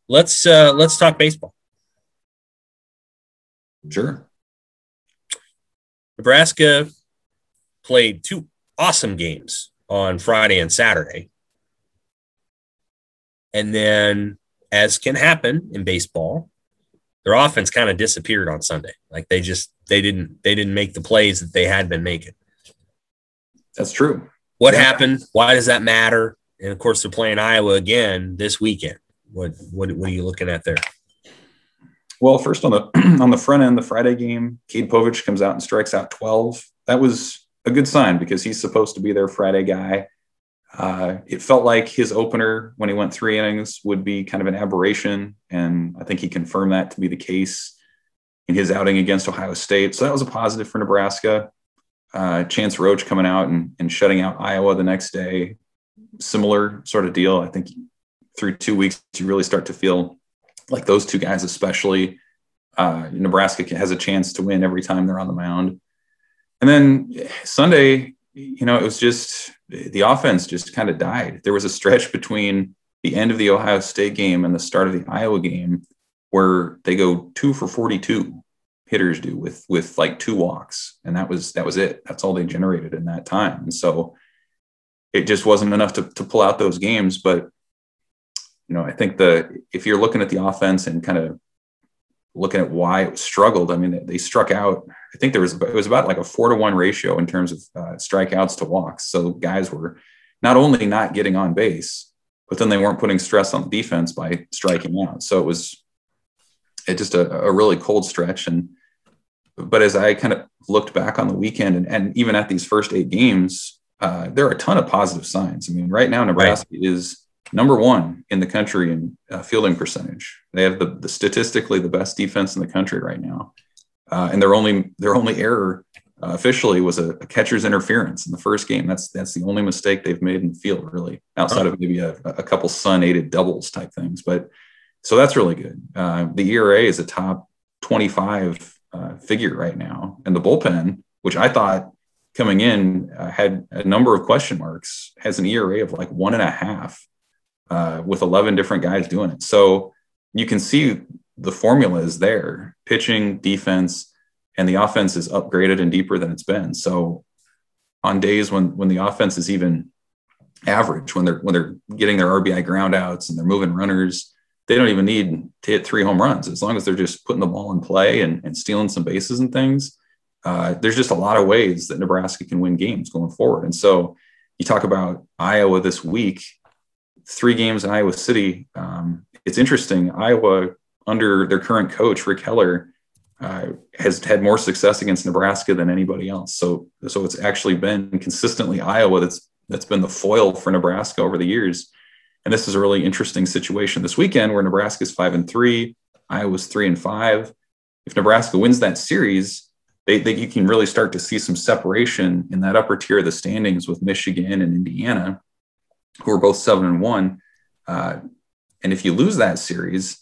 let's talk baseball. Sure. Nebraska played 2 awesome games on Friday and Saturday. And then, as can happen in baseball, their offense kind of disappeared on Sunday. Like they didn't make the plays that they had been making. That's true. What happened? Why does that matter? And of course, they're playing Iowa again this weekend. What are you looking at there? Well, first on the front end, the Friday game, Cade Povich comes out and strikes out 12. That was a good sign because he's supposed to be their Friday guy. It felt like his opener when he went 3 innings would be kind of an aberration, and I think he confirmed that to be the case in his outing against Ohio State. So that was a positive for Nebraska. Chance Roach coming out and shutting out Iowa the next day, similar sort of deal. I think through 2 weeks, you really start to feel like those 2 guys especially, Nebraska has a chance to win every time they're on the mound. And then Sunday, it was just the offense just kind of died. There was a stretch between the end of the Ohio State game and the start of the Iowa game where they go 2 for 42, hitters do, with like 2 walks. And that was it. That's all they generated in that time. And so it just wasn't enough to pull out those games. But I think if you're looking at the offense and kind of looking at why it struggled, I mean, they struck out. I think it was about like a 4-to-1 ratio in terms of strikeouts to walks. So guys were not only not getting on base, but then they weren't putting stress on the defense by striking out. So it was just a really cold stretch. But as I kind of looked back on the weekend and even at these first 8 games, there are a ton of positive signs. I mean, right now Nebraska is number 1 in the country in fielding percentage. They have the statistically the best defense in the country right now. And their only error officially was a catcher's interference in the first game. That's the only mistake they've made in the field, really, outside of maybe a couple Sun-aided doubles type things. But so that's really good. The ERA is a top 25 figure right now. And the bullpen, which I thought coming in had a number of question marks, has an ERA of like 1.5 with 11 different guys doing it. So you can see the formula is there: pitching, defense, and the offense is upgraded and deeper than it's been. So on days when the offense is even average, when they're getting their RBI ground outs and they're moving runners, they don't even need to hit 3 home runs. As long as they're just putting the ball in play and stealing some bases and things, there's just a lot of ways that Nebraska can win games going forward. And so you talk about Iowa this week, 3 games in Iowa City. It's interesting. Iowa, under their current coach, Rick Heller, has had more success against Nebraska than anybody else. So it's actually been consistently Iowa that's been the foil for Nebraska over the years. And this is a really interesting situation this weekend where Nebraska is 5-3, Iowa's 3-5. If Nebraska wins that series, you can really start to see some separation in that upper tier of the standings with Michigan and Indiana, who are both 7-1. And if you lose that series,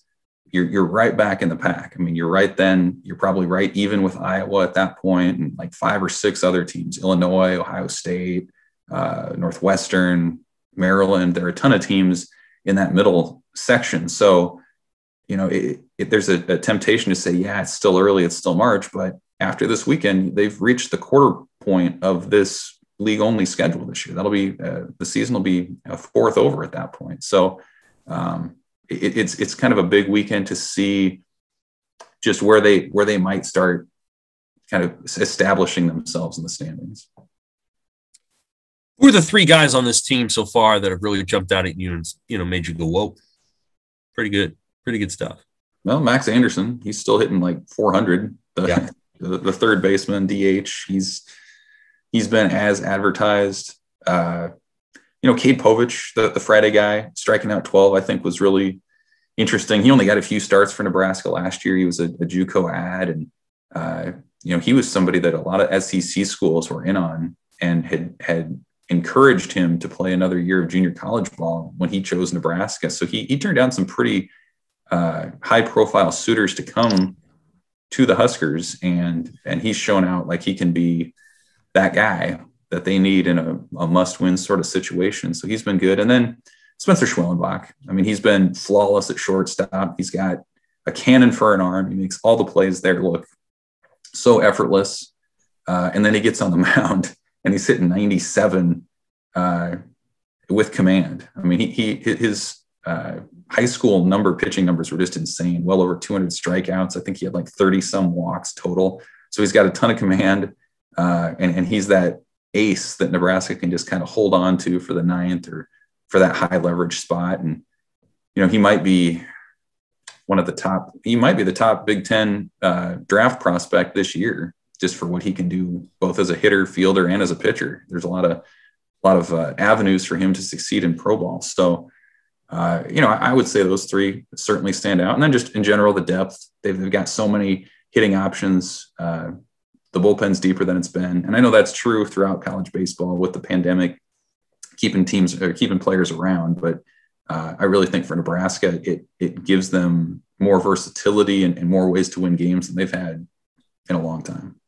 you're right back in the pack. I mean, you're probably right even with Iowa at that point, and like 5 or 6 other teams: Illinois, Ohio State, Northwestern, Maryland. There are a ton of teams in that middle section. So, there's a temptation to say, yeah, it's still early, it's still March, but after this weekend, they've reached the quarter point of this league only schedule this year. That'll be the season will be a 4th over at that point. So it's kind of a big weekend to see just where they might start kind of establishing themselves in the standings. Who are the 3 guys on this team so far that have really jumped out at you and made you go, whoa? Pretty good stuff. Well, Max Anderson, he's still hitting like 400. The third baseman, DH, he's been as advertised. Cade Povich, the Friday guy, striking out 12, I think was really interesting. He only got a few starts for Nebraska last year. He was a JUCO ad, and he was somebody that a lot of SEC schools were in on and had encouraged him to play another year of junior college ball when he chose Nebraska. So he turned down some pretty high-profile suitors to come to the Huskers, and he's shown out like he can be that guy that they need in a must-win sort of situation. So he's been good. And then Spencer Schwellenbach. I mean, he's been flawless at shortstop. He's got a cannon for an arm. He makes all the plays there look so effortless. And then he gets on the mound and he's hitting 97 with command. I mean, his high school pitching numbers were just insane. Well over 200 strikeouts. I think he had like 30 some walks total. So he's got a ton of command. And he's that ace that Nebraska can just kind of hold on to for the ninth or for that high leverage spot. And, he might be the top Big Ten draft prospect this year, just for what he can do both as a hitter, fielder, and as a pitcher. There's a lot of avenues for him to succeed in pro ball. So, I would say those three certainly stand out. And then just in general, the depth, they've got so many hitting options. The bullpen's deeper than it's been. And I know that's true throughout college baseball with the pandemic, keeping players around. But I really think for Nebraska, it gives them more versatility and more ways to win games than they've had in a long time.